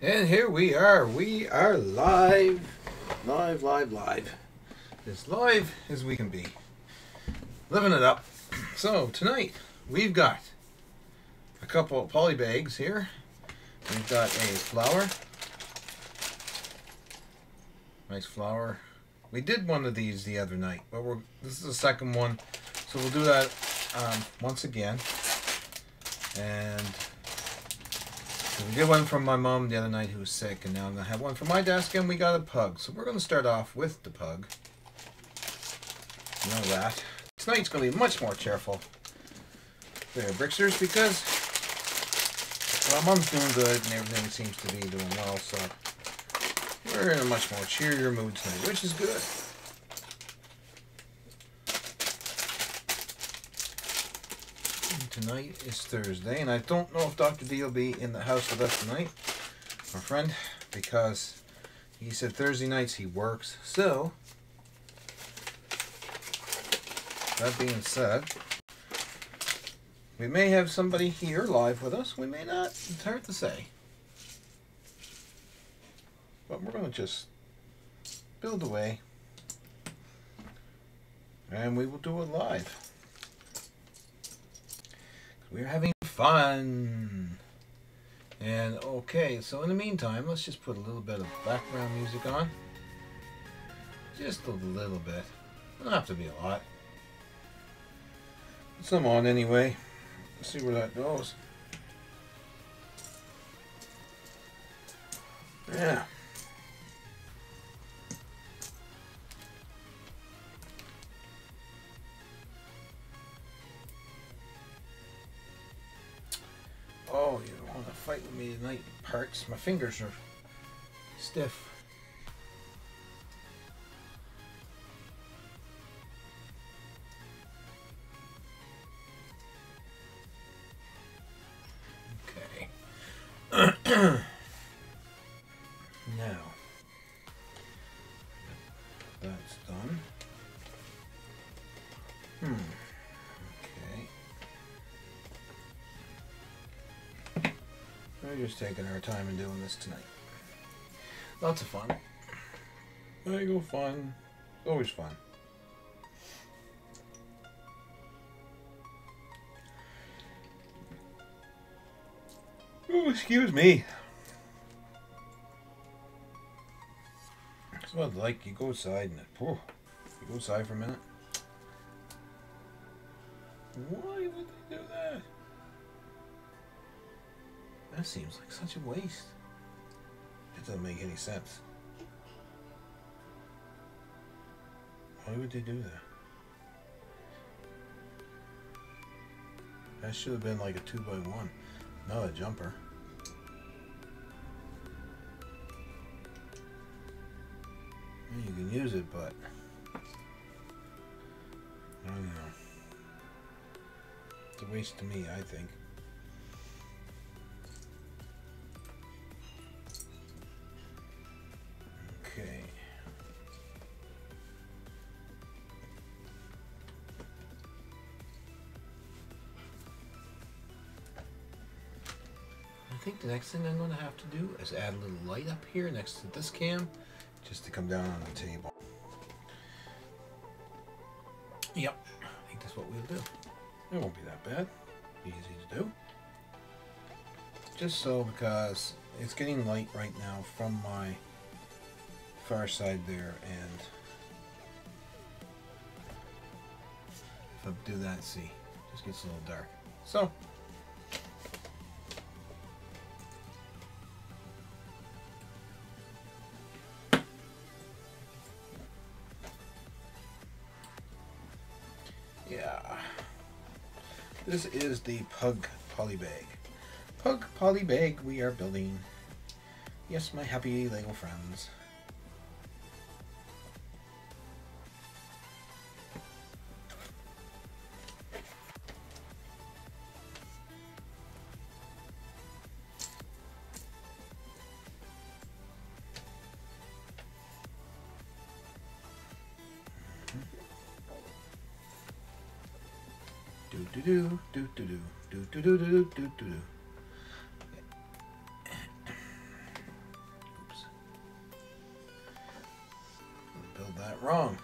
And here we are. We are live. Live. As live as we can be. Living it up. So, tonight, we've got a couple of polybags here. We've got a flower. Nice flower. We did one of these the other night, but this is the second one. So we'll do that once again. And we did one from my mom the other night who was sick, and now I'm going to have one from my desk, and we got a pug. So we're going to start off with the pug. You know that. Tonight's going to be much more cheerful. There, Bricksters, because Mom's doing good and everything seems to be doing well, so we're in a much more cheerier mood tonight, which is good. Tonight is Thursday, and I don't know if Dr. D will be in the house with us tonight, my friend, because he said Thursday nights he works. So, that being said, we may have somebody here live with us. We may not. It's hard to say. But we're going to just build away, and we will do it live. We're having fun. And okay, so in the meantime, let's just put a little bit of background music on. Just a little bit. Doesn't have to be a lot. Put some on anyway. Let's see where that goes. Yeah. Oh, you don't want to fight with me tonight, Parks. My fingers are stiff. Okay. Now, that's done. We're just taking our time and doing this tonight. Lots of fun. There you go, fun. Always fun. Oh, excuse me. That's what it's like. You go outside and you go outside for a minute. Why would they do that? That seems like such a waste. It doesn't make any sense. Why would they do that? That should have been like a 2x1, not a jumper. You can use it, but I don't know. It's a waste to me, I think. Okay. I think the next thing I'm going to have to do is add a little light up here next to this cam, just to come down on the table. Yep, I think that's what we'll do. It won't be that bad. Easy to do. Just so, because it's getting light right now from my far side there, and if I do that, see, it just gets a little dark. So yeah, this is the Pug Polybag. Pug Polybag we are building. Yes, my happy Lego friends. spelled that wrong.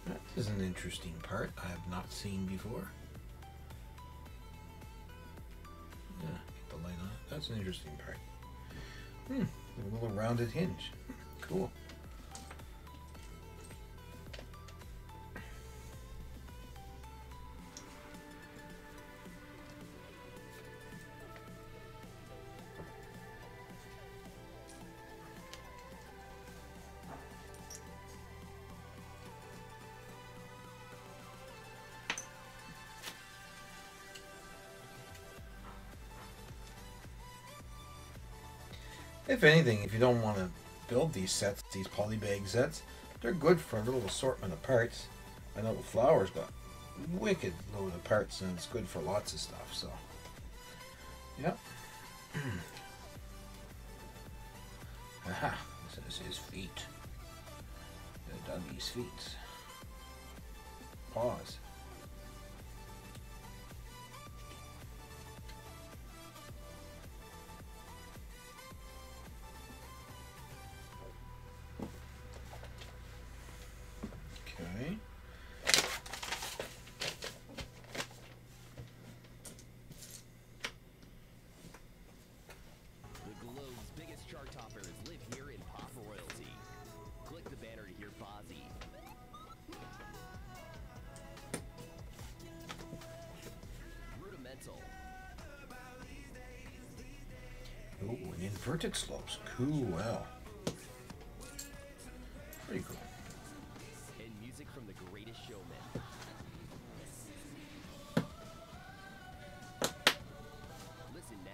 That is an interesting part I have not seen before. Yeah, get the light on it. That's an interesting part. A little rounded hinge. Cool. If anything, if you don't want to build these sets, these Polybag sets, they're good for a little assortment of parts. I know the flower's got wicked load of parts and it's good for lots of stuff, so yep. Aha, this is his feet. The doggy's feet. Paws. Okay. The globe's biggest chart toppers live here in pop royalty. Click the banner to hear Fozzie. Rudimental. Oh, and inverted slopes. Cool. Pretty cool. And music from the greatest showman. Listen now.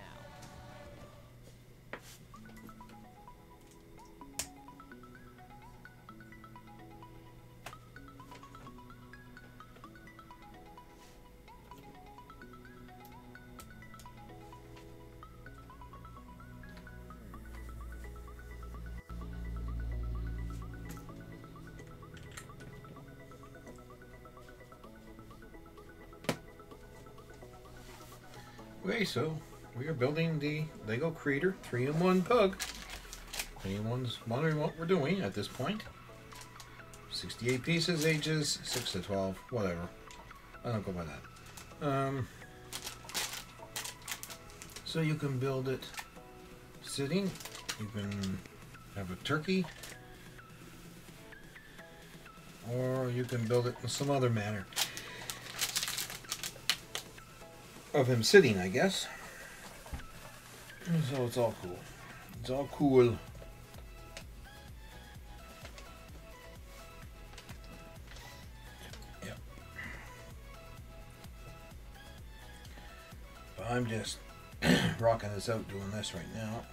Okay, so we are building the Lego Creator 3-in-1 pug. If anyone's wondering what we're doing at this point, 68 pieces, ages 6 to 12, whatever. I don't go by that. So you can build it sitting. You can have a turkey, or you can build it in some other manner of him sitting, I guess. So it's all cool. It's all cool. Yep. But I'm just rocking this out, doing this right now.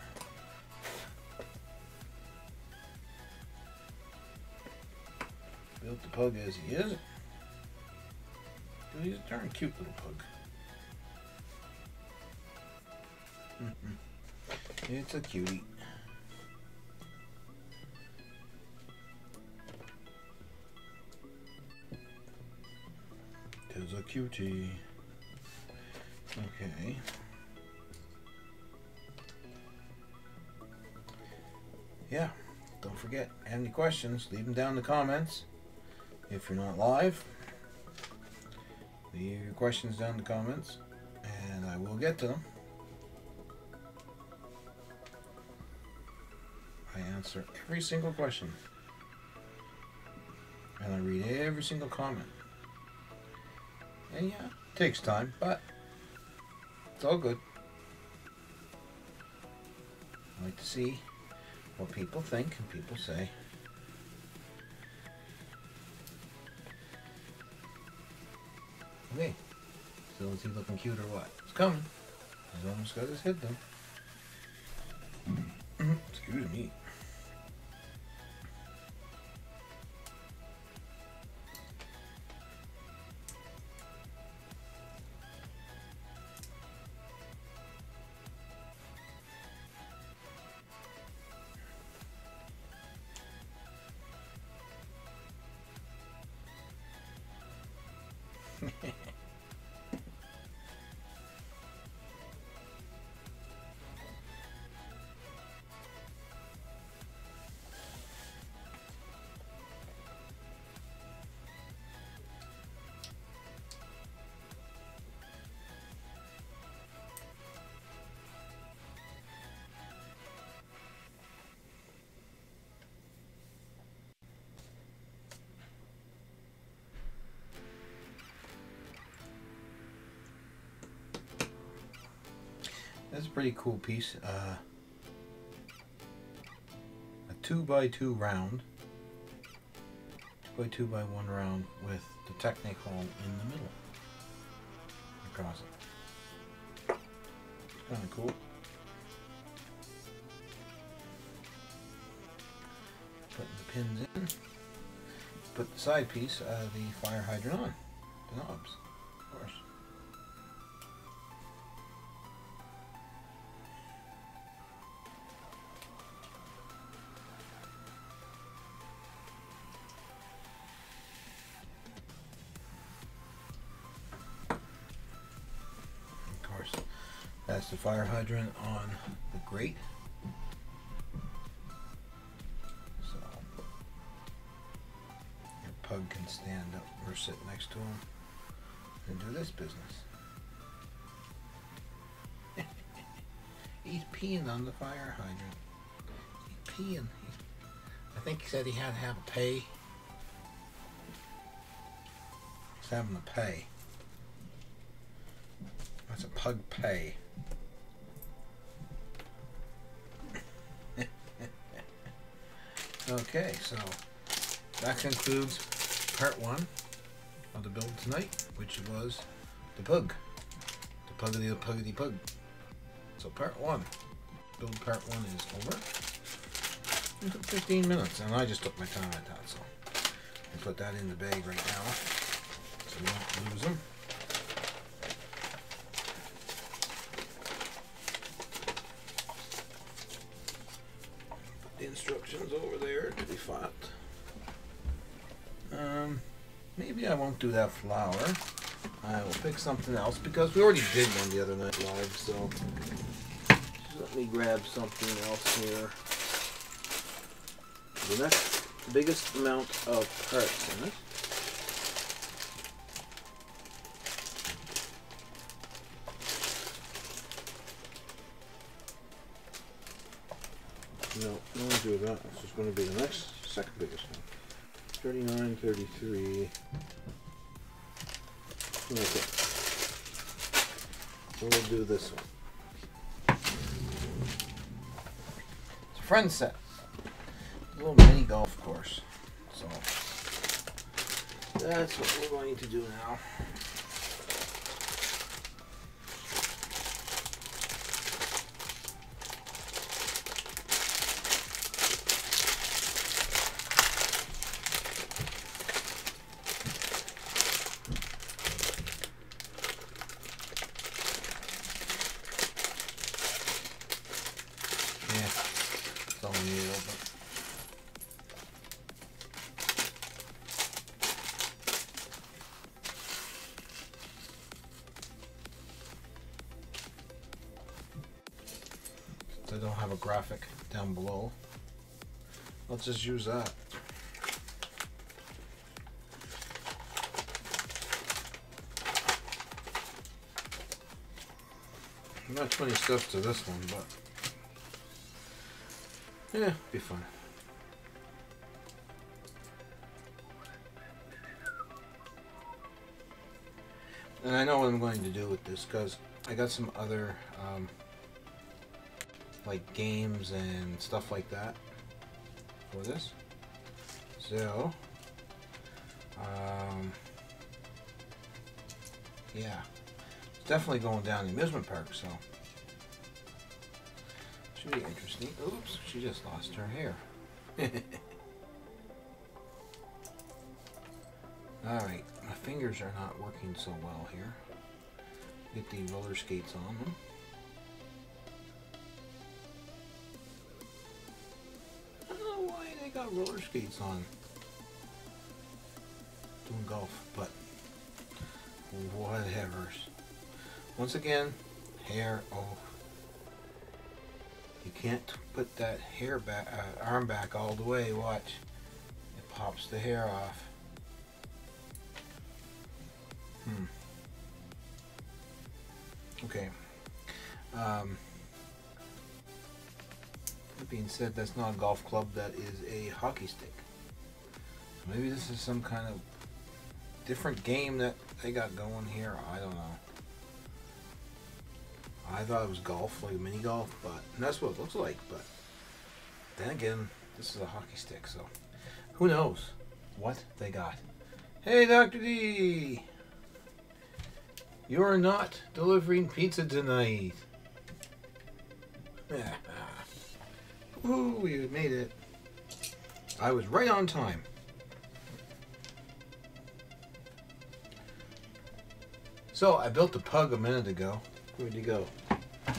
Built the pug as he is. He's a darn cute little pug. It's a cutie. It's a cutie. Okay. Yeah, don't forget, have any questions, leave them down in the comments. If you're not live, leave your questions down in the comments and I will get to them. I answer every single question and I read every single comment. And yeah, it takes time, but it's all good. I like to see what people think and people say. Okay, so is he looking cute or what? It's coming. He's almost got his head done. Excuse me. a pretty cool piece. A 2x2 round. 2x2x1 round with the Technic hole in the middle. Across it. Kind of cool. Putting the pins in. Put the side piece, the fire hydrant on. The knobs, of course. That's the fire hydrant on the grate. So your pug can stand up or sit next to him and do this business. He's peeing on the fire hydrant. He's peeing. I think he said he had to have a pay. He's having a pay. That's a pug pay. Okay, so that concludes part 1 of the build tonight, which was the pug. The puggity pug. So part 1. Build part 1 is over. It took 15 minutes, and I just took my time at that, so I put that in the bag right now so we don't lose them. The instructions over there to be fought. Maybe I won't do that flower. I will pick something else because we already did one the other night live, so just let me grab something else here. The next biggest amount of parts in it. No, no one do that. This is going to be the next second biggest one. 39, 33. Okay. So we'll do this one. It's a friend set. A little mini golf course. So that's what we're going to do now. I don't have a graphic down below. Let's just use that. Not too many steps to this one, but yeah, be fun. And I know what I'm going to do with this because I got some other like games and stuff like that for this. So yeah, it's definitely going down the amusement park, so should be interesting. Oops, she just lost her hair. Alright, my fingers are not working so well here. Get the roller skates on them. I don't know why they got roller skates on doing golf, but whatever. Once again, hair. Oh, you can't put that hair back, arm back all the way. Watch, it pops the hair off. Okay. That being said, that's not a golf club. That is a hockey stick. Maybe this is some kind of different game that they got going here. I don't know. I thought it was golf, like mini golf, but that's what it looks like. But then again, this is a hockey stick, so who knows what they got. Hey, Dr. D! You're not delivering pizza tonight. Woo, we made it. I was right on time. So, I built a pug a minute ago. Where'd he go? I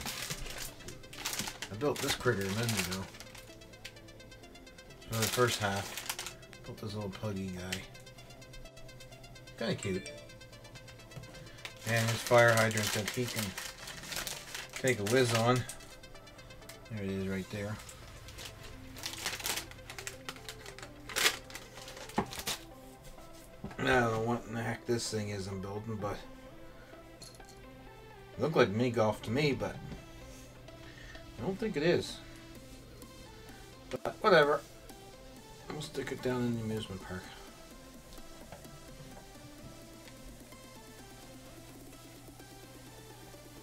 built this critter a minute ago. For the first half, built this little puggy guy. Kinda cute. And his fire hydrant that he can take a whiz on. There it is right there. I don't know what in the heck this thing is I'm building, but it looked like mini golf to me, but I don't think it is. But whatever. We'll stick it down in the amusement park.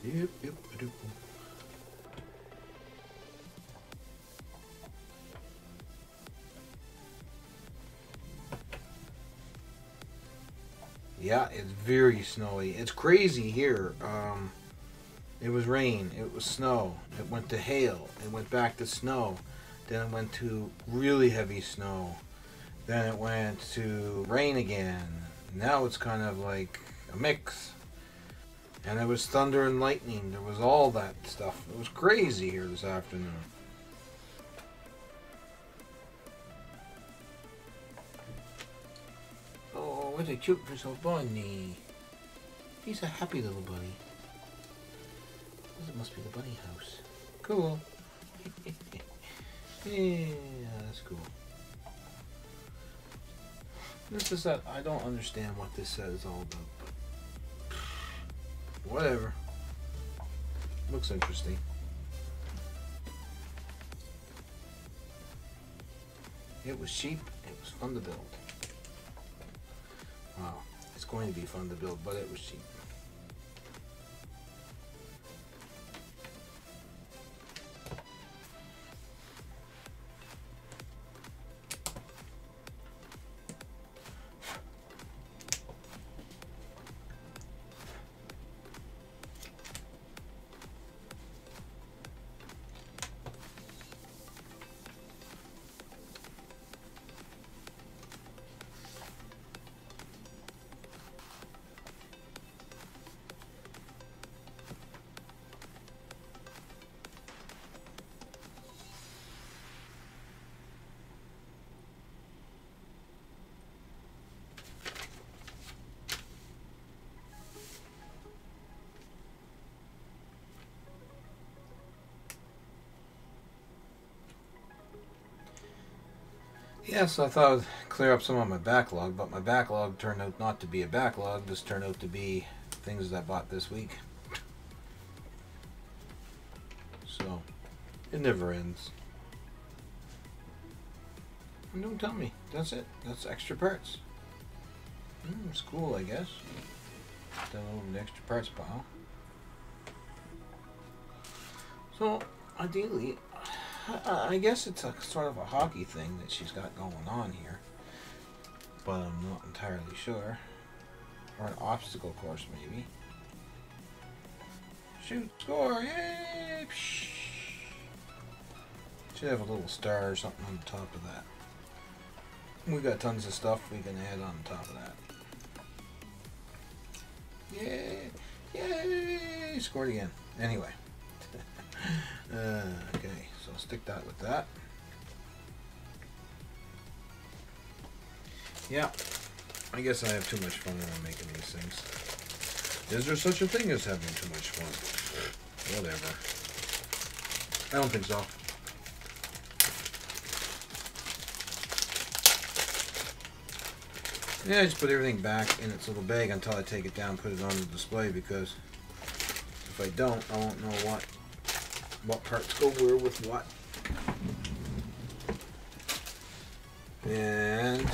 Yep. Yeah, it's very snowy. It's crazy here. It was rain. It was snow. It went to hail. It went back to snow. Then it went to really heavy snow. Then it went to rain again. Now it's kind of like a mix. And there was thunder and lightning. There was all that stuff. It was crazy here this afternoon. Oh, what a cute little bunny. He's a happy little bunny. This must be the bunny house. Cool. Yeah, that's cool. This is that I don't understand what this says all about, but whatever. Looks interesting. It was cheap. It was fun to build. Wow, it's going to be fun to build, but it was cheap. Yeah, so I thought I'd clear up some of my backlog, but my backlog turned out not to be a backlog. This turned out to be things that I bought this week. So, it never ends. And don't tell me. That's it. That's extra parts. It's cool, I guess. Down over the extra parts pile. So, ideally, I guess it's a sort of a hockey thing that she's got going on here, but I'm not entirely sure. Or an obstacle course, maybe. Shoot, score, yay! Psh. Should have a little star or something on the top of that. We got tons of stuff we can add on top of that. Yay! Yay! Scored again. Anyway. Okay, so I'll stick that with that. Yeah, I guess I have too much fun when I'm making these things. Is there such a thing as having too much fun? Whatever. I don't think so. Yeah, I just put everything back in its little bag until I take it down and put it on the display, because if I don't, I won't know what parts go where with what. And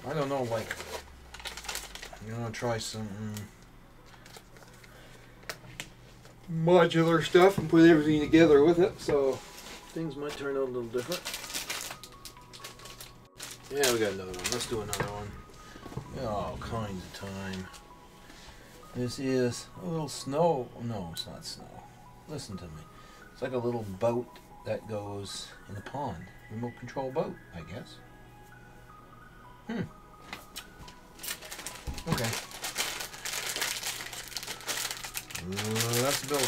I don't know, like, I'm gonna try some modular stuff and put everything together with it, so things might turn out a little different. Yeah, we got another one. Let's do another one. We got all kinds of time. This is a little snow. No, it's not snow. Listen to me. It's like a little boat that goes in a pond. Remote control boat, I guess. Okay. That's the builder.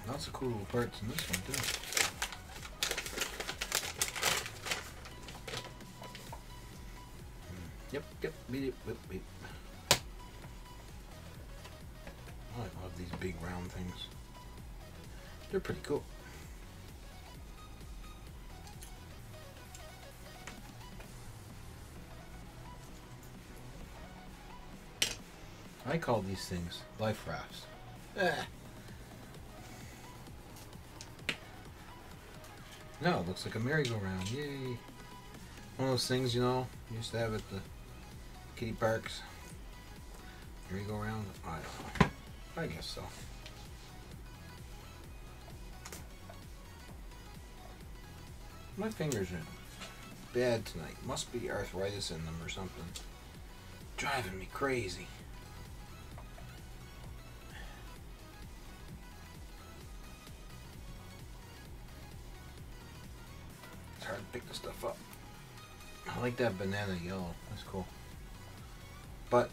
Lots of cool little parts in this one too. Yep, beep. I love these big round things. They're pretty cool. I call these things life rafts. No, it looks like a merry-go-round. Yay! One of those things, you know, you used to have at the kiddie parks. Merry-go-round? I don't know. I guess so. My fingers are bad tonight. Must be arthritis in them or something. Driving me crazy. It's hard to pick the stuff up. I like that banana yellow. That's cool. But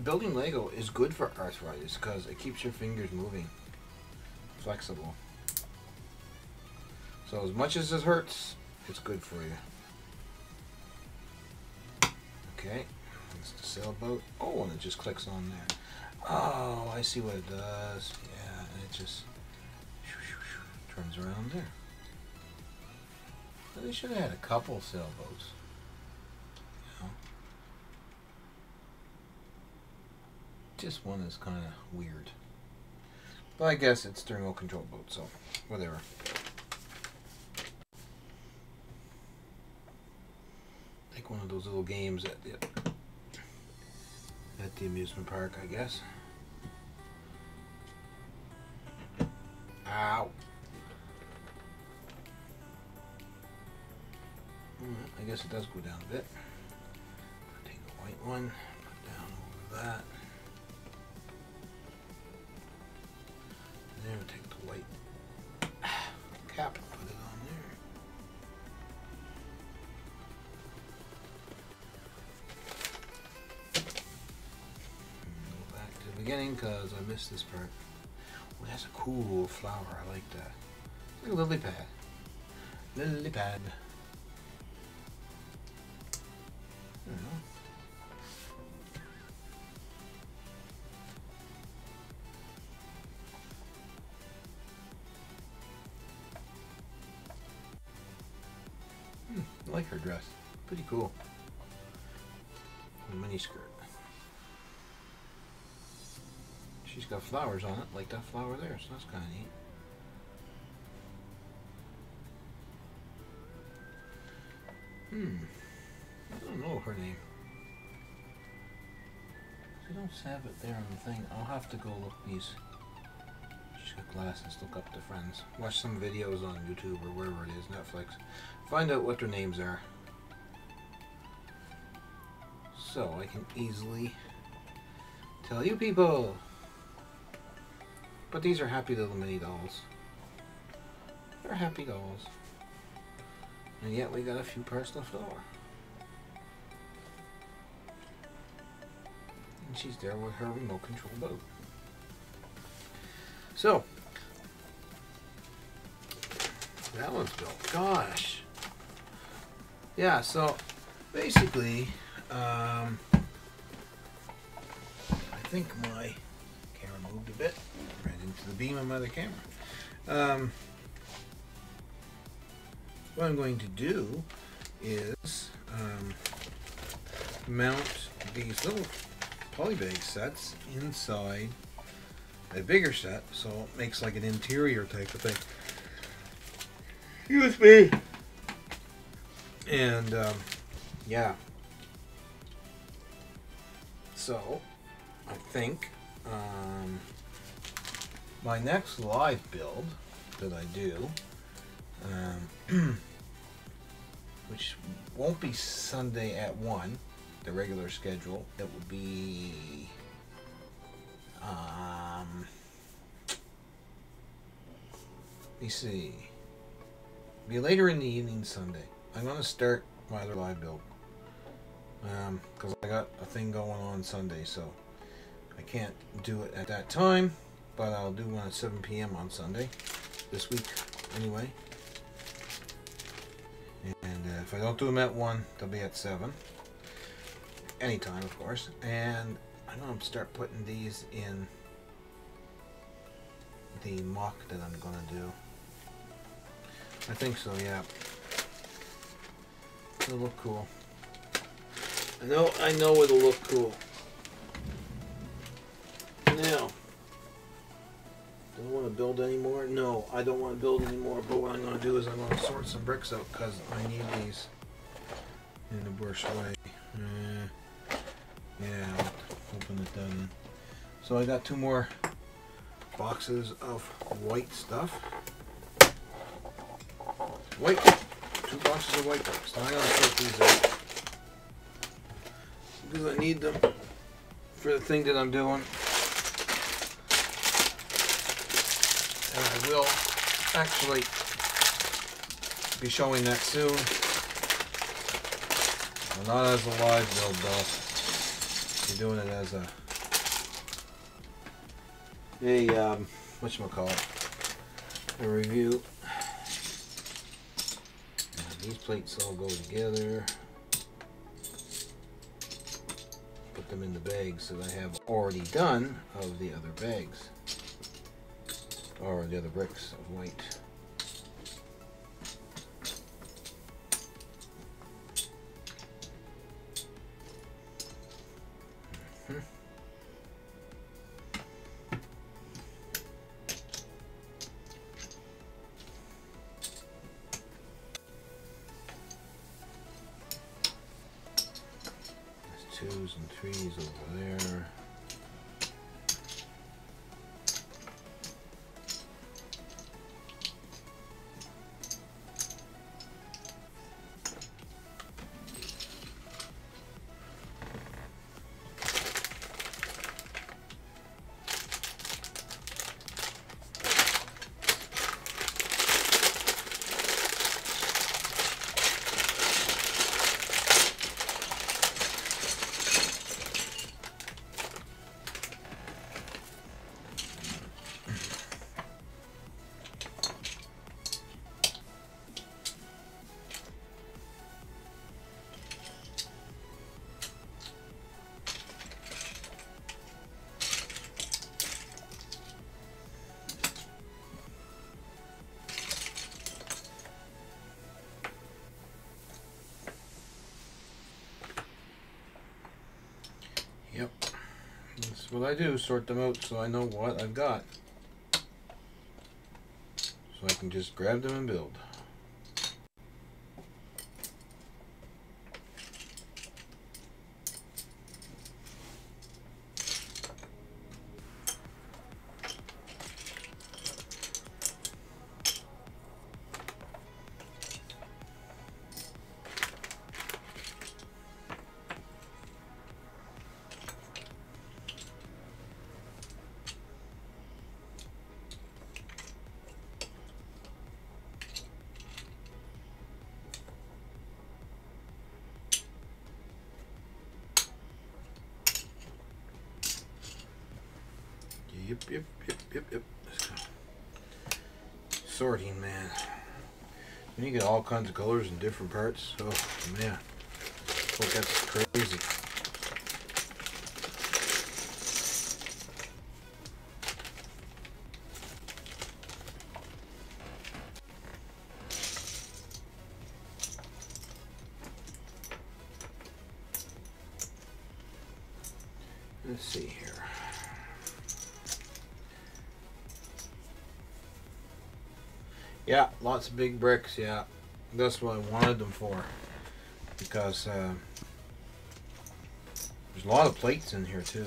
building Lego is good for arthritis because it keeps your fingers moving. Flexible. So as much as it hurts, it's good for you. Okay. That's the sailboat. Oh, and it just clicks on there. Oh, I see what it does. Yeah, and it just turns around there. They should have had a couple sailboats. You know? Just one is kind of weird. But I guess it's their remote control boat, so whatever. Like one of those little games at the amusement park, I guess. Ow. I guess it does go down a bit. Take the white one, put down over that. And then we'll take the white cap and put it on there. And go back to the beginning because I missed this part. Oh, that's a cool flower. I like that. It's like a lily pad. Lily pad. I like her dress. Pretty cool. A mini skirt. She's got flowers on it, like that flower there, so that's kind of neat. I don't know her name. I don't have it there on the thing. I'll have to go look these. She's got glasses. Look up the friends. Watch some videos on YouTube or wherever it is, Netflix. Find out what their names are. So I can easily tell you people. But these are happy little mini dolls. They're happy dolls. And yet we got a few parts left over. And she's there with her remote control boat. So, that one's built. Gosh. Yeah, so basically, I think my camera moved a bit right into the beam of my other camera. What I'm going to do is mount these little polybag sets inside a bigger set, so it makes like an interior type of thing. Excuse me. And yeah. So I think my next live build that I do, which won't be Sunday at 1, the regular schedule. It will be let me see. Be later in the evening Sunday. I'm gonna start my other live build because I got a thing going on Sunday, so I can't do it at that time. But I'll do one at 7 p.m. on Sunday this week, anyway. And if I don't do them at 1, they'll be at 7. Anytime, of course. And I'm going to start putting these in the mock that I'm going to do. I think so, yeah. It'll look cool. I know it'll look cool. Now, do I want to build anymore? No, I don't want to build anymore, but what I'm going to do is I'm going to sort some bricks out because I need these in the worst way. Yeah, hoping it doesn't. So I got 2 more boxes of white stuff. White. 2 boxes of white bricks. Now I'm going to sort these out because I need them for the thing that I'm doing. And I will actually be showing that soon. Well, not as a live build though. You're doing it as a whatchamacallit, a review. And these plates all go together. Put them in the bags that I have already done of the other bags. Or the other bricks of white. There's 2s and 3s over there. Yep, that's what I do, sort them out so I know what I've got. So I can just grab them and build. Yep. Let's go. Sorting, man. When you get all kinds of colors in different parts, oh man, oh, that's crazy. Let's see here. Yeah, lots of big bricks, yeah. That's what I wanted them for. Because there's a lot of plates in here too.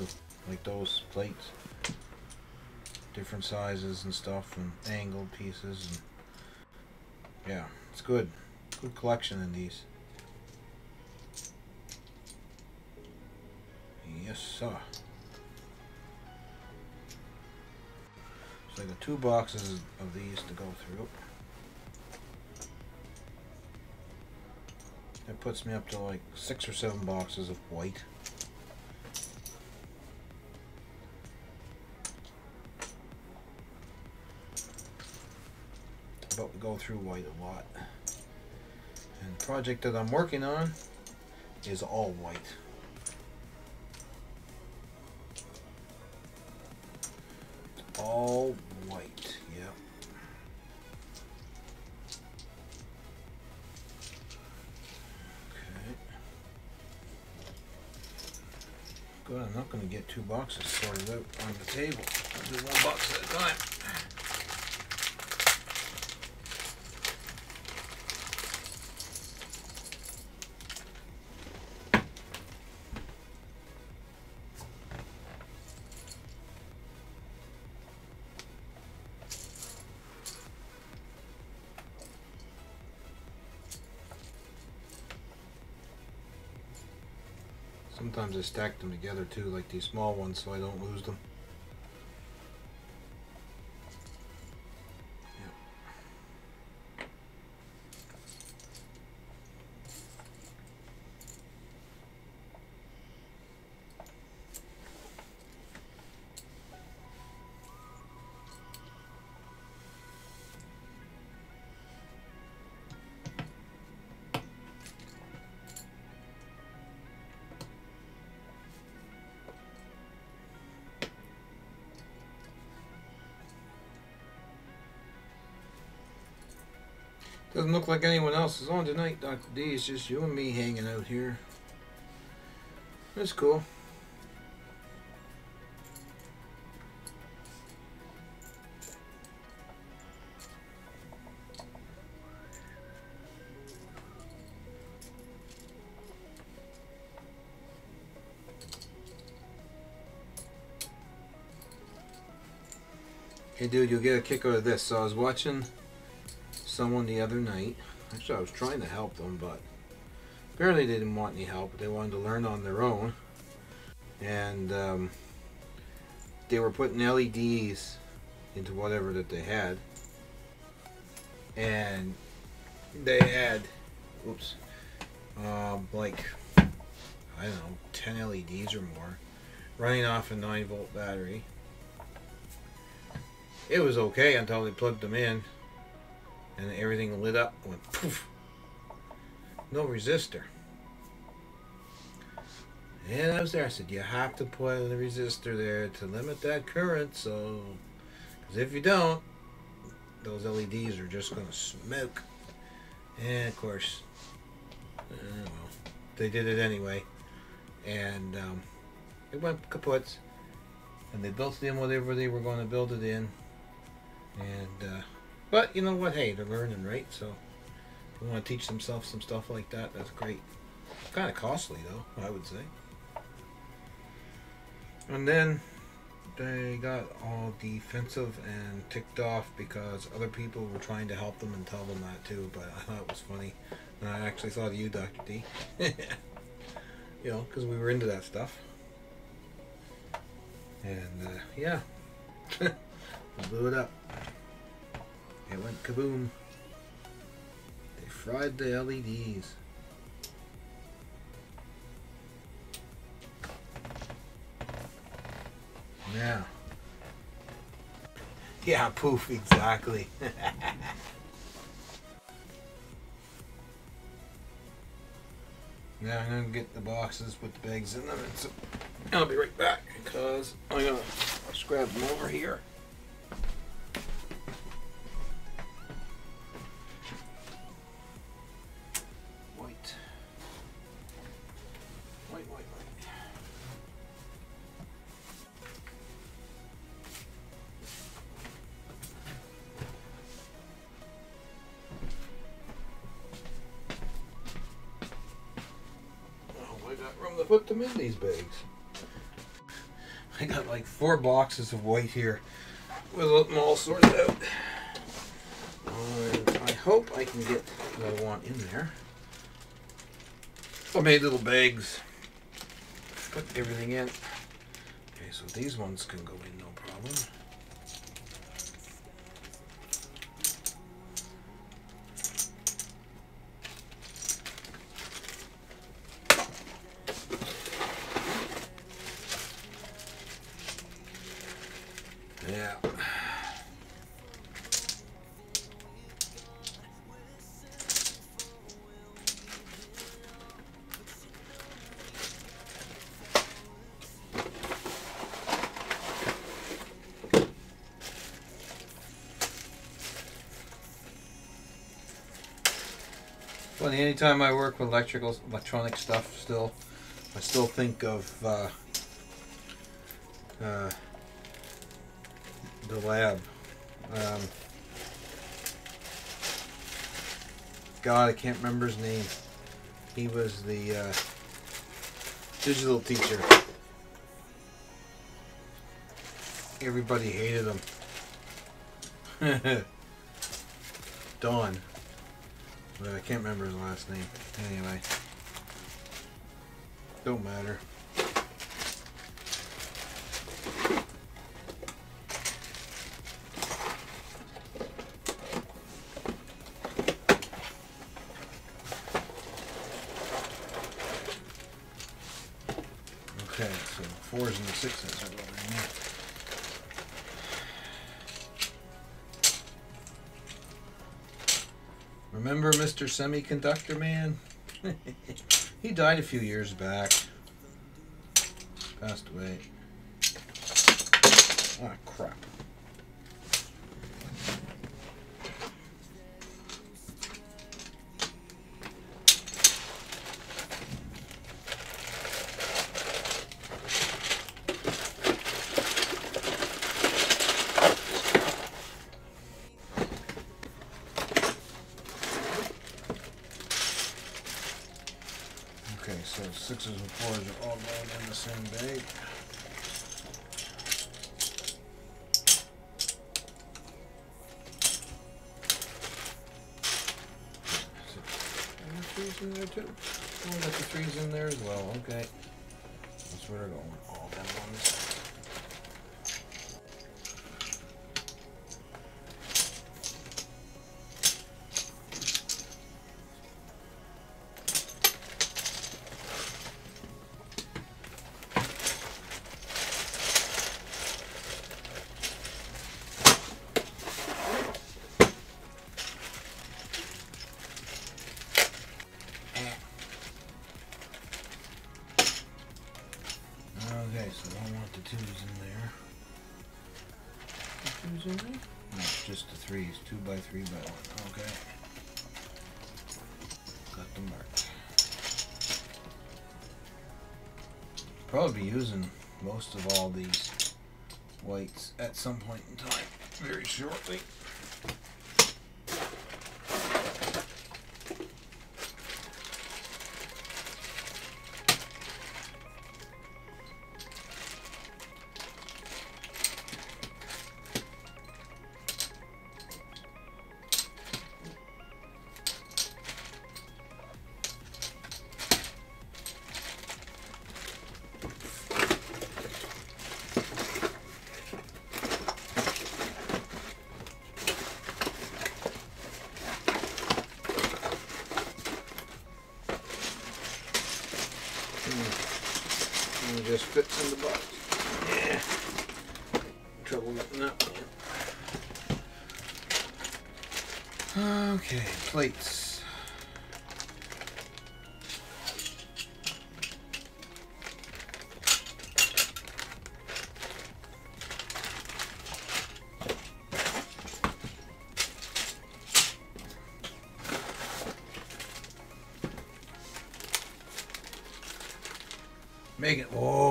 Like those plates. Different sizes and stuff and angled pieces. And yeah, it's good. Good collection in these. Yes, sir. So I got 2 boxes of these to go through. That puts me up to like 6 or 7 boxes of white. But we go through white a lot. And the project that I'm working on is all white. It's all white, yep. Good, I'm not going to get 2 boxes sorted out on the table. I'll do 1 box at a time. Sometimes I stack them together too, like these small ones, so I don't lose them. Doesn't look like anyone else is on tonight, Dr. D. It's just you and me hanging out here. That's cool. Hey dude, you'll get a kick out of this. So I was watching someone the other night. Actually, I was trying to help them, but apparently they didn't want any help. They wanted to learn on their own. And they were putting LEDs into whatever that they had. And they had, oops, like, I don't know, 10 LEDs or more, running off a 9-volt battery. It was okay until they plugged them in. And everything lit up and went poof. No resistor. And I was there. I said, you have to put a resistor there to limit that current. So, because if you don't, those LEDs are just going to smoke. And of course, well, they did it anyway. And it went kaput. And they built it in whatever they were going to build it in. And, but you know what? Hey, they're learning, right? So if they want to teach themselves some stuff like that, that's great. Kind of costly, though, I would say. And then they got all defensive and ticked off because other people were trying to help them and tell them that too. But I thought it was funny. And I actually thought of you, Dr. D. You know, because we were into that stuff. And yeah, blew it up. It went kaboom. They fried the LEDs. Yeah. Yeah, poof, exactly. Now I'm going to get the boxes, put the bags in them, and so I'll be right back because I'm going to just grab them over here. put them in these bags. I got like 4 boxes of white here with them all sorted out. I hope I can get what I want in there. I made little bags. Put everything in. Okay, so these ones can go in, no problem. Yeah. Funny, anytime I work with electronic stuff, I still think of the lab. God, I can't remember his name. He was the digital teacher. Everybody hated him. Don. But I can't remember his last name. Anyway. Don't matter. Okay, so 4s and 6s are going in there. Remember Mr. Semiconductor Man? He died a few years back. Passed away. Ah, crap. Okay, so 6s and 4s are all going in the same bag. Are there 3s in there too? Oh, got the 3s in there as well. Okay, that's where they're going. All them ones. Okay, so I want the 2s in there. The 2s in there? No, just the 3s. 2x3 by 1. Okay. Got them marked. Probably be using most of all these whites at some point in time, very shortly. And it just fits in the box. Yeah. Trouble getting that one in. Okay, plates.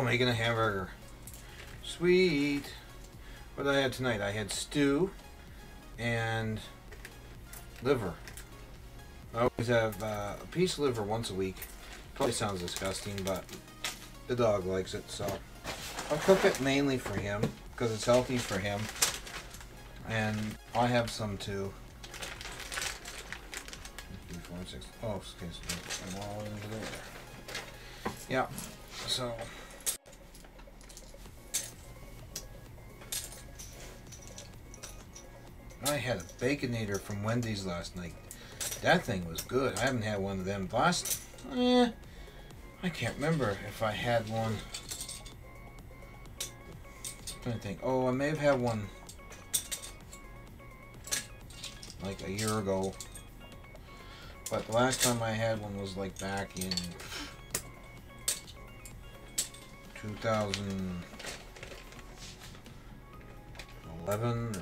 Making a hamburger. Sweet. What did I have tonight? I had stew and liver. I always have a piece of liver once a week. Probably sounds disgusting, but the dog likes it, so I'll cook it mainly for him because it's healthy for him, and I have some too. 3, 4, 6. Oh, okay, so I'm all into there. Yeah, so I had a Baconator from Wendy's last night. That thing was good. I haven't had one of them. I can't remember if I had one. I'm trying to think. Oh, I may have had one like a year ago. But the last time I had one was like back in 2011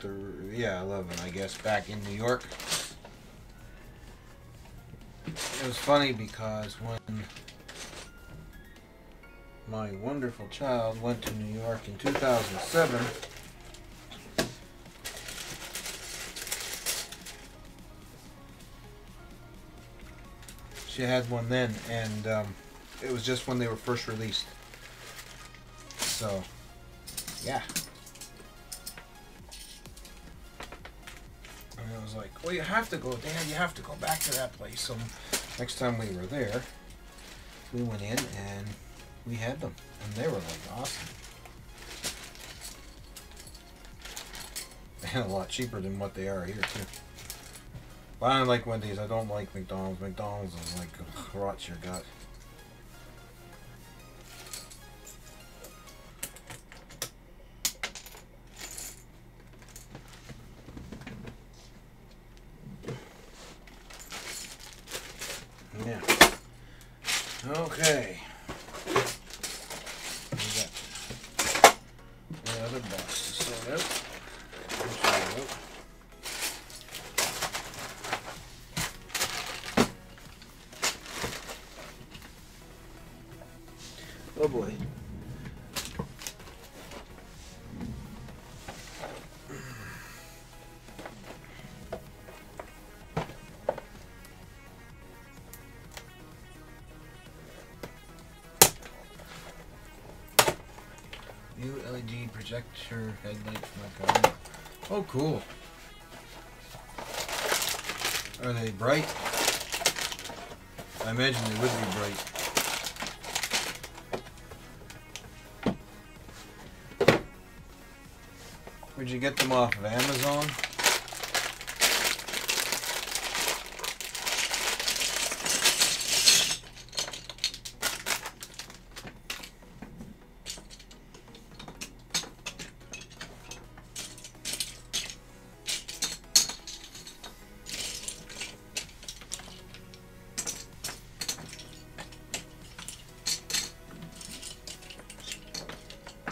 or 11, I guess, back in New York. It was funny because when my wonderful child went to New York in 2007, she had one then, and it was just when they were first released. So, yeah. And I was like, well, you have to go, Dad, you have to go back to that place. So, next time we were there, we went in and we had them. And they were like awesome. And a lot cheaper than what they are here, too. But I don't like Wendy's. I don't like McDonald's. McDonald's is like rots your gut. Yeah. Okay. We got the other box to sort out. Oh boy. New LED projector headlights for my car. Oh, cool. Are they bright? I imagine they would be bright. Where'd you get them off of Amazon?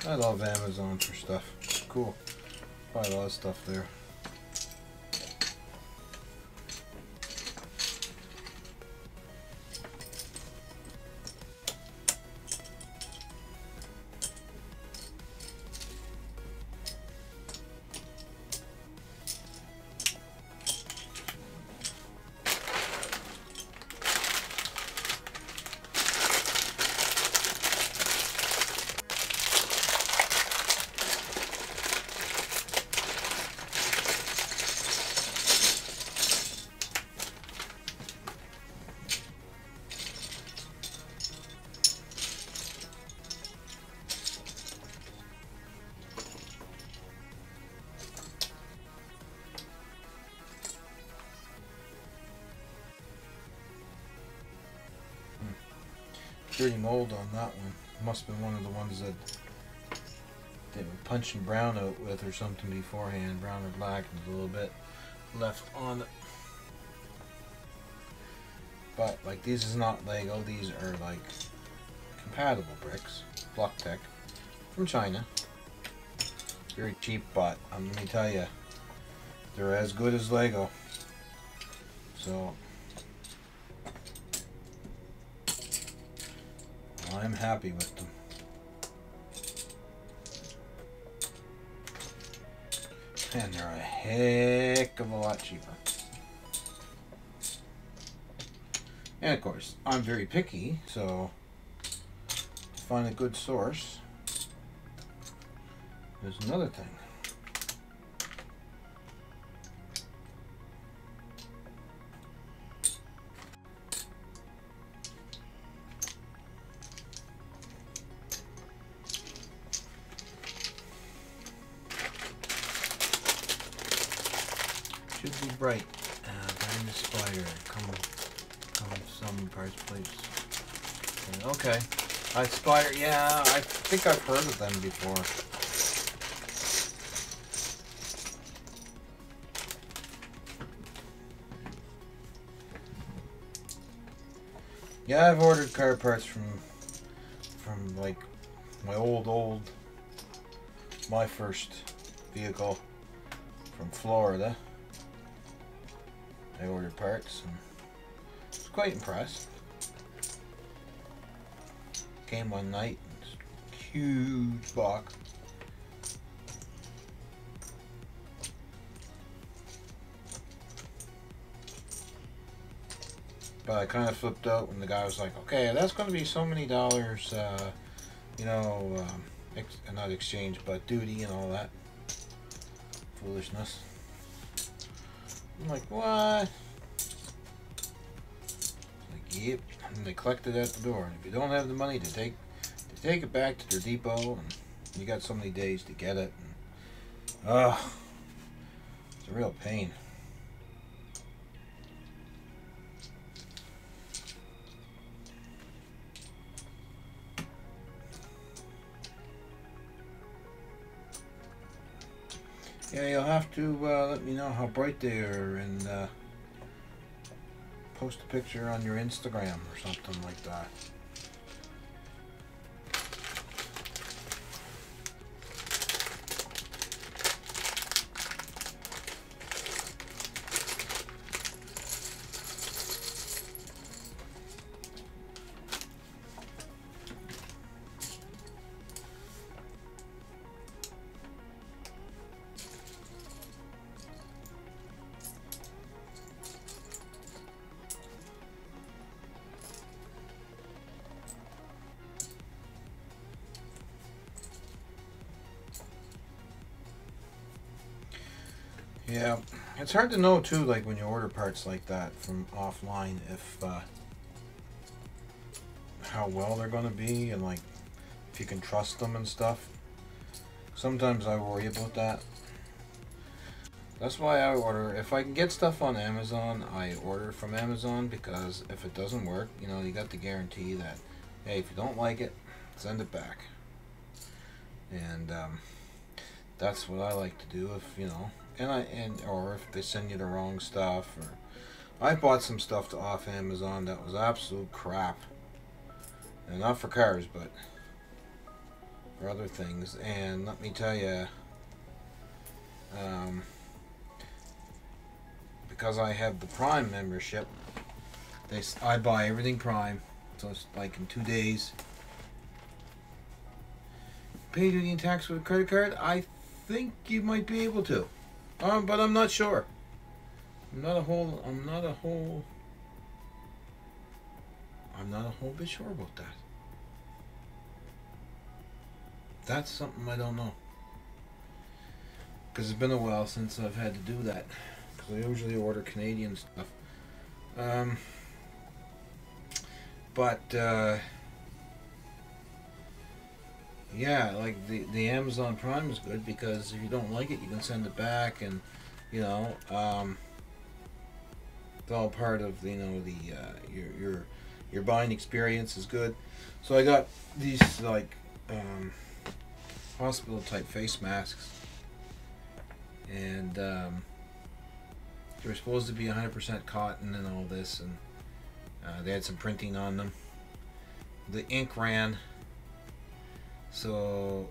I love Amazon for stuff. It's cool. Buy a lot of stuff there. Dirty mold on that one. Must have been one of the ones that they were punching brown out with or something beforehand. Brown or black, and a little bit left on it. But like, these is not Lego. These are like compatible bricks. Block Tech from China. Very cheap, but let me tell you, they're as good as Lego. So I'm happy with them. And they're a heck of a lot cheaper. And of course, I'm very picky, so find a good source. There's another thing. Should be bright. Behind the spider. Come some parts, please. Okay. Spider. Yeah, I think I've heard of them before. Yeah, I've ordered car parts from like my my first vehicle from Florida. I ordered parts and I was quite impressed. Came one night, huge box. But I kind of flipped out when the guy was like, okay, that's going to be so many dollars, you know, not exchange, but duty and all that foolishness. I'm like, what? Like, yep. And they collect it at the door. And if you don't have the money to take it back to their depot, and you got so many days to get it. And, it's a real pain. Yeah, you'll have to let me know how bright they are and post a picture on your Instagram or something like that. Yeah, it's hard to know too, like when you order parts like that from offline, if how well they're gonna be and like if you can trust them and stuff. Sometimes I worry about that. That's why I order. If I can get stuff on Amazon, I order from Amazon, because if it doesn't work, you know, you got the guarantee that, hey, if you don't like it, send it back. And that's what I like to do, if you know. Or if they send you the wrong stuff, or I bought some stuff off Amazon that was absolute crap, and not for cars, but for other things. And let me tell you, because I have the Prime membership, I buy everything Prime, so it's like in 2 days. Pay duty and tax with a credit card? I think you might be able to. But I'm not sure. I'm not a whole bit sure about that. That's something I don't know. Because it's been a while since I've had to do that. Because I usually order Canadian stuff. Yeah, like the Amazon Prime is good, because if you don't like it, you can send it back, and you know, it's all part of, you know, the your buying experience is good. So I got these like hospital type face masks, and they were supposed to be 100% cotton and all this, and they had some printing on them. The ink ran. So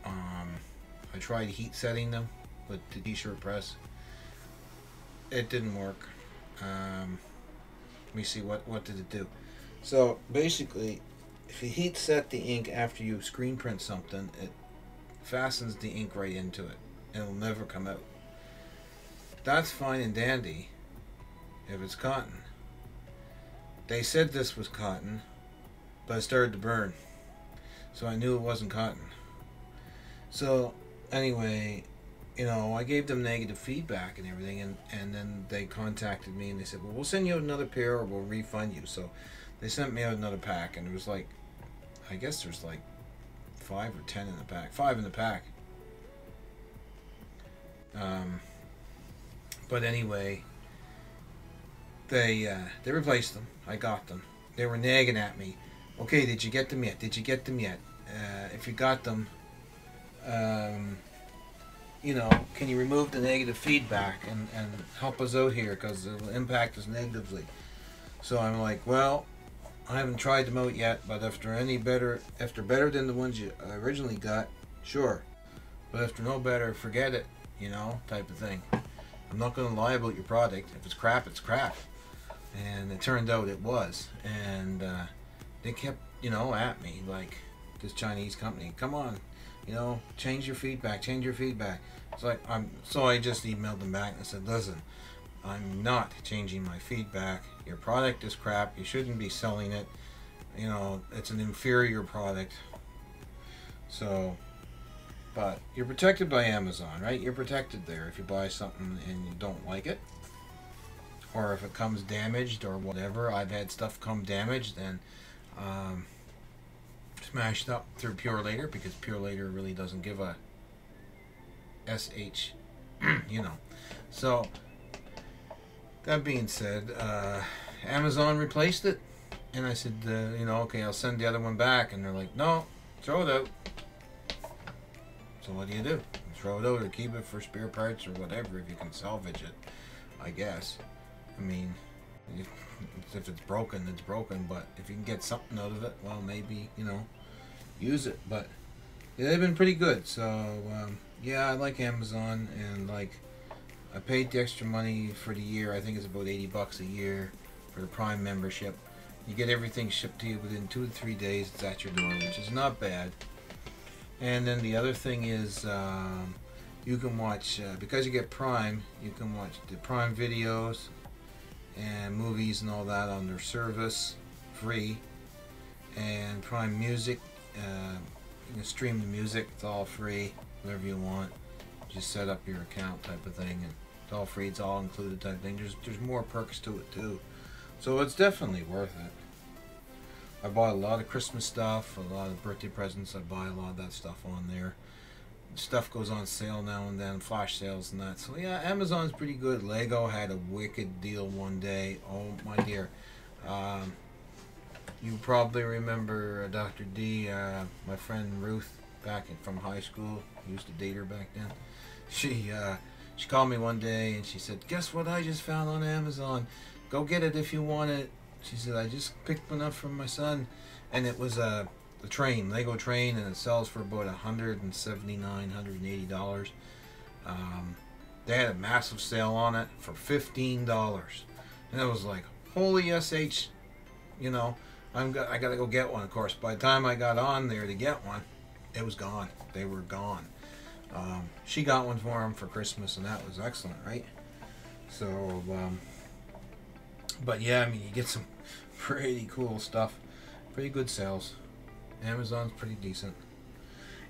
I tried heat setting them with the t-shirt press. It didn't work. Let me see, what did it do? So basically, if you heat set the ink after you screen print something, it fastens the ink right into it. It'll never come out. That's fine and dandy if it's cotton. They said this was cotton, but it started to burn. So I knew it wasn't cotton. So anyway, you know, I gave them negative feedback and everything, and then they contacted me and they said, well, we'll send you out another pair or we'll refund you. So they sent me out another pack, and it was like, I guess there's like 5 or 10 in the pack. 5 in the pack. But anyway, they replaced them. I got them. They were nagging at me. Okay, did you get them yet? Did you get them yet? If you got them, you know, can you remove the negative feedback and help us out here, because it'll impact us negatively. So I'm like, well, I haven't tried them out yet, but if they're better than the ones you originally got, sure. But if they're no better, forget it, you know, type of thing. I'm not going to lie about your product. If it's crap, it's crap. And it turned out it was. And they kept, you know, at me, like, this Chinese company, come on, you know, change your feedback, change your feedback. It's like, so I just emailed them back and said, listen, I'm not changing my feedback. Your product is crap. You shouldn't be selling it. You know, it's an inferior product. So, but you're protected by Amazon, right? You're protected there if you buy something and you don't like it. Or if it comes damaged or whatever. I've had stuff come damaged and smashed up through Pure Later, because Pure Later really doesn't give a SH, you know. So, that being said, Amazon replaced it, and I said, you know, okay, I'll send the other one back, and they're like, no, throw it out. So what do? Throw it out or keep it for spare parts or whatever, if you can salvage it, I guess. I mean, if it's broken, it's broken, but if you can get something out of it, well, maybe, you know, use it. But yeah, they've been pretty good. So yeah, I like Amazon, and like, I paid the extra money for the year. I think it's about $80 a year for the Prime membership. You get everything shipped to you within 2 to 3 days. It's at your door, which is not bad. And then the other thing is, you can watch, because you get Prime, you can watch the Prime videos and movies and all that on their service, free. And Prime Music, you can stream the music. It's all free, whatever you want. Just set up your account type of thing, and it's all free, it's all included type of thing. There's more perks to it too, so it's definitely worth it. I bought a lot of Christmas stuff, a lot of birthday presents. I buy a lot of that stuff on there. Stuff goes on sale now and then, flash sales and that. So yeah, Amazon's pretty good. Lego had a wicked deal one day. Oh my dear. You probably remember Dr. D, my friend Ruth, from high school. I used to date her back then. She called me one day and she said, guess what I just found on Amazon? Go get it if you want it. She said, I just picked one up from my son, and it was the train, Lego train, and it sells for about $179, $180. They had a massive sale on it for $15, and it was like, holy SH, you know, I gotta go get one. Of course, by the time I got on there to get one, it was gone. They were gone. She got one for him for Christmas, and that was excellent, right? So, but yeah, I mean, you get some pretty cool stuff, pretty good sales. Amazon's pretty decent.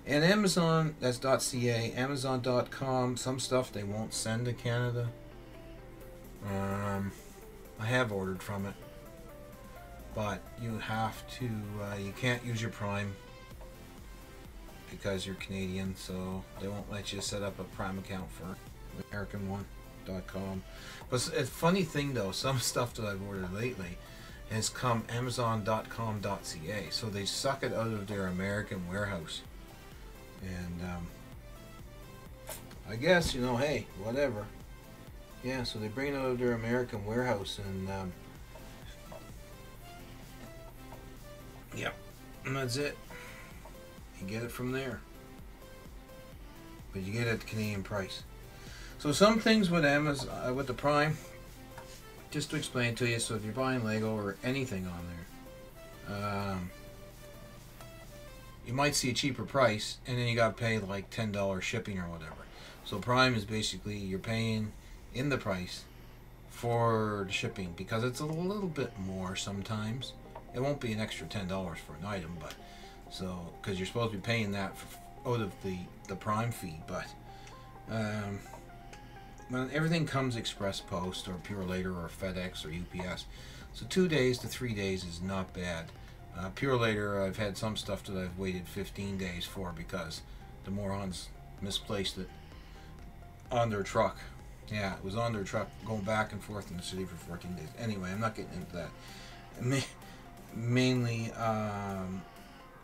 And Amazon, that's .ca, Amazon.com, some stuff they won't send to Canada. I have ordered from it, but you have to, you can't use your Prime because you're Canadian, so they won't let you set up a Prime account for American1.com. But a funny thing though, some stuff that I've ordered lately has come Amazon.com.ca, so they suck it out of their American warehouse. And I guess, you know, hey, whatever. Yeah, so they bring it out of their American warehouse, and yeah, and that's it. You get it from there, but you get it at the Canadian price. So some things with Amazon, with the Prime, just to explain to you, so if you're buying Lego or anything on there, you might see a cheaper price, and then you got to pay like $10 shipping or whatever. So Prime is basically, you're paying in the price for the shipping, because it's a little bit more sometimes. It won't be an extra $10 for an item, but So, because you're supposed to be paying that out of the Prime fee, but when everything comes express post or Pure Later or FedEx or UPS, so 2 days to 3 days is not bad. Pure Later, I've had some stuff that I've waited 15 days for because the morons misplaced it on their truck. Yeah, it was on their truck going back and forth in the city for 14 days. Anyway, I'm not getting into that. Mainly,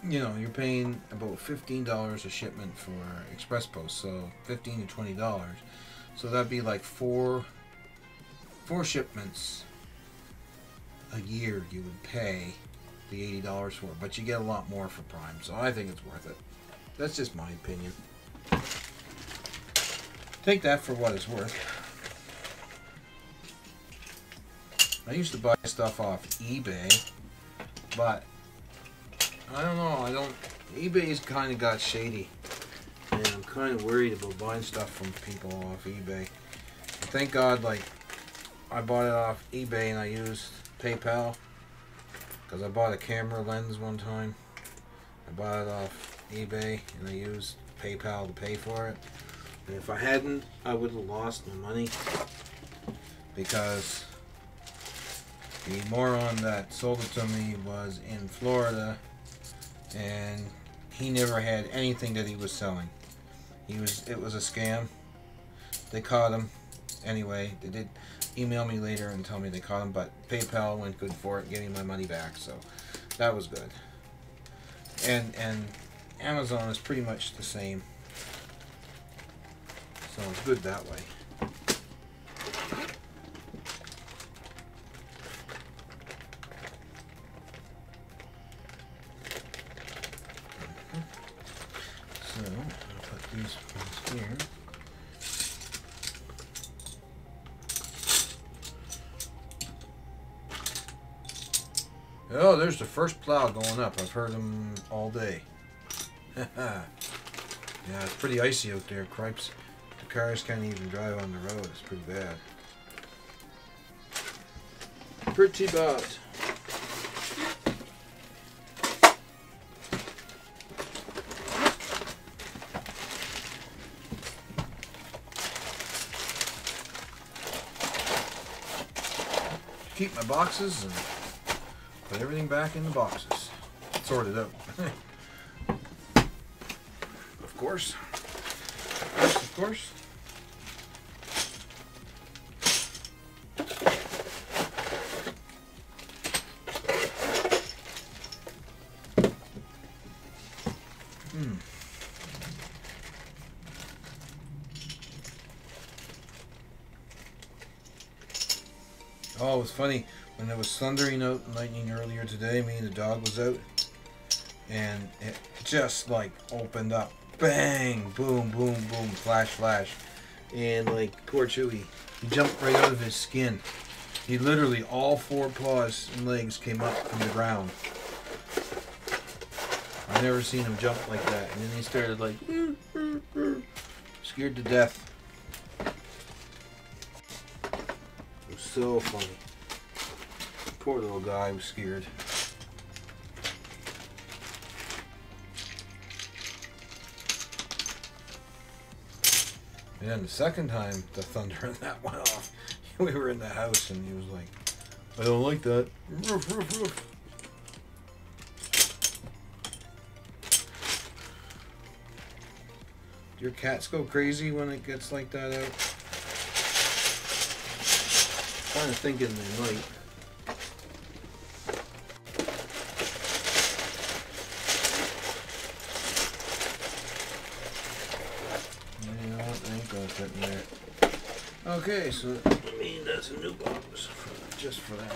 you know, you're paying about $15 a shipment for express post, so $15 to $20. So that'd be like four shipments a year you would pay the $80 for, but you get a lot more for Prime, so I think it's worth it. That's just my opinion. Take that for what it's worth. I used to buy stuff off eBay, but I don't know, eBay's kind of got shady, and I'm kind of worried about buying stuff from people off eBay. Thank God, like, I bought it off eBay and I used PayPal, because I bought a camera lens one time. I bought it off eBay and I used PayPal to pay for it. And if I hadn't, I would have lost my money, because the moron that sold it to me was in Florida, and he never had anything that he was selling. It was a scam. They caught him. Anyway, they did email me later and tell me they caught him, but PayPal went good for it, getting my money back, so that was good. And Amazon is pretty much the same, so it's good that way. So I'll put these ones here. Oh, there's the first plow going up. I've heard them all day. Yeah, it's pretty icy out there, cripes. The cars can't even drive on the road. It's pretty bad. Pretty bad. Keep my boxes and put everything back in the boxes. Sort it out. Of course. Of course. Oh, it was funny. When it was thundering out and lightning earlier today, me and the dog was out, and it just like opened up. Bang! Boom, boom, boom. Flash, flash. And like, poor Chewy, he jumped right out of his skin. He literally, all four paws and legs came up from the ground. I've never seen him jump like that. And then he started like, scared to death. It was so funny. Poor little guy was scared. And then the second time the thunder and that went off, we were in the house and he was like, I don't like that. Roof, roof, roof. Do your cats go crazy when it gets like that out? I'm kind of thinking they might. Okay, so that means that's a new box just for that.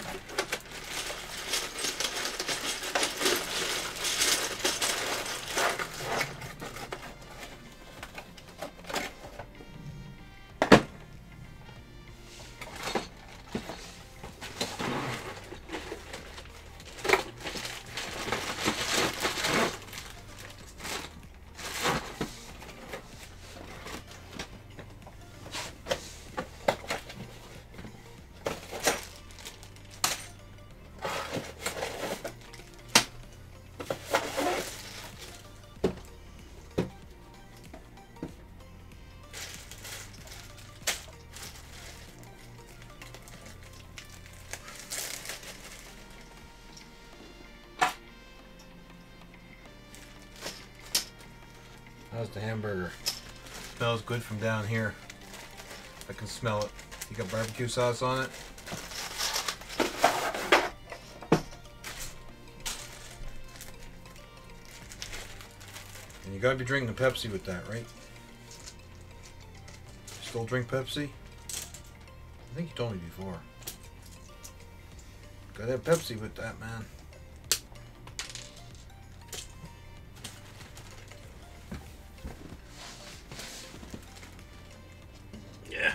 How's the hamburger? Smells good from down here. I can smell it. You got barbecue sauce on it? And you gotta be drinking the Pepsi with that, right? Still drink Pepsi? I think you told me before. Gotta have Pepsi with that, man. Yeah.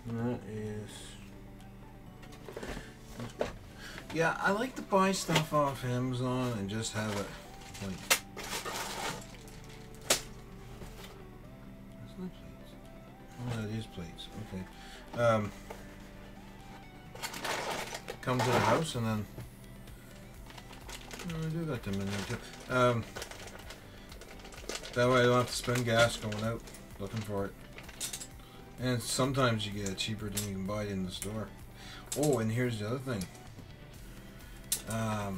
That is... Yeah, I like to buy stuff off Amazon and just have it like... That's not plates. Oh, that is plates. Okay. Come to the house and then... Oh, I do got them in there too. That way I don't have to spend gas going out looking for it. And sometimes you get it cheaper than you can buy it in the store. Oh, and here's the other thing.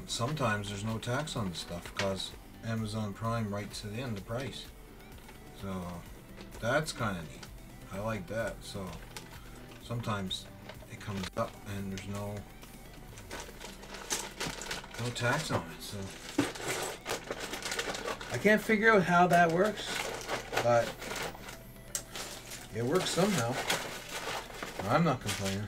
Sometimes there's no tax on the stuff because Amazon Prime writes it in the price. So that's kind of neat. I like that. So sometimes it comes up and there's no tax on it. So I can't figure out how that works, but it works somehow. I'm not complaining.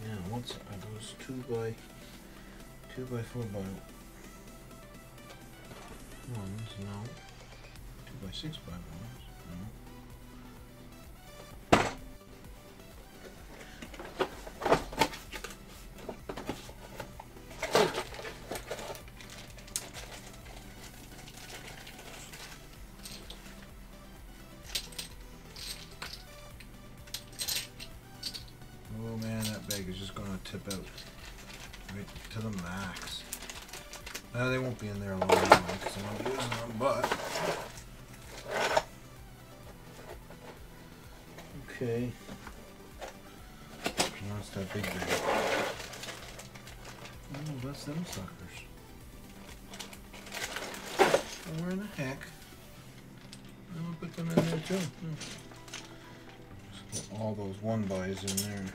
Yeah, once it goes 2 by 4 by ones, no. 2 by 6 by ones, no. Oh man, that bag is just gonna tip out right to the max. Now they won't be in there long anyway because I'm not using them, but okay. Now it's that big bag. Oh, that's them suckers. Oh, where in the heck? I'm gonna put them in there too. Just put all those 1-bys in there.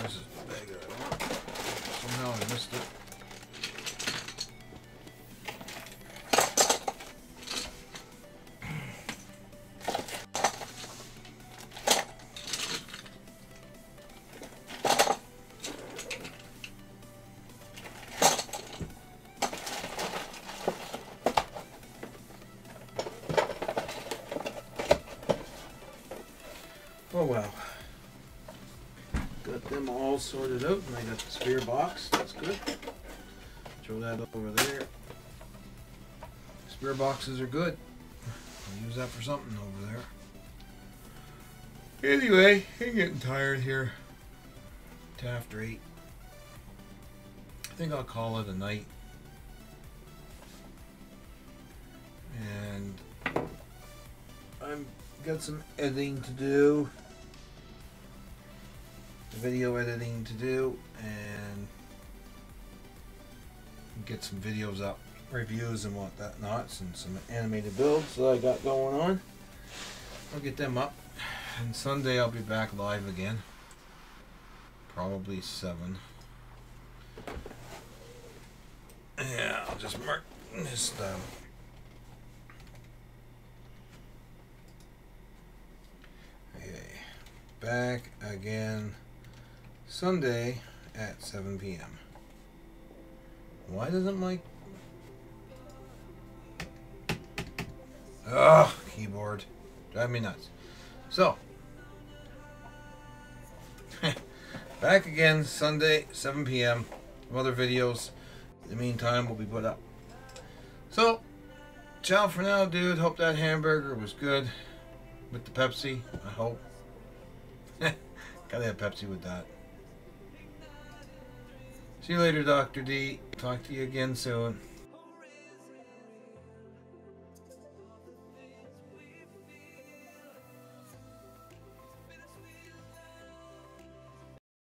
This is the bag that I want. Somehow I missed it. Oh well. Got them all sorted out, and I got the spare box. That's good. Throw that up over there. Spare boxes are good. I'll use that for something over there. Anyway, I'm getting tired here. It's after 8. I think I'll call it a night. And I've got some editing to do. Video editing to do, and get some videos up, reviews and whatnots, and some animated builds that I got going on. I'll get them up, and Sunday I'll be back live again, probably 7. Yeah, I'll just mark this down. Okay, back again Sunday at 7 p.m. Why doesn't my... Ugh, keyboard. Drive me nuts. So, back again Sunday, 7 p.m. Some other videos in the meantime will be put up. So, ciao for now, dude. Hope that hamburger was good with the Pepsi. I hope. Gotta have Pepsi with that. See you later, Dr. D. Talk to you again soon.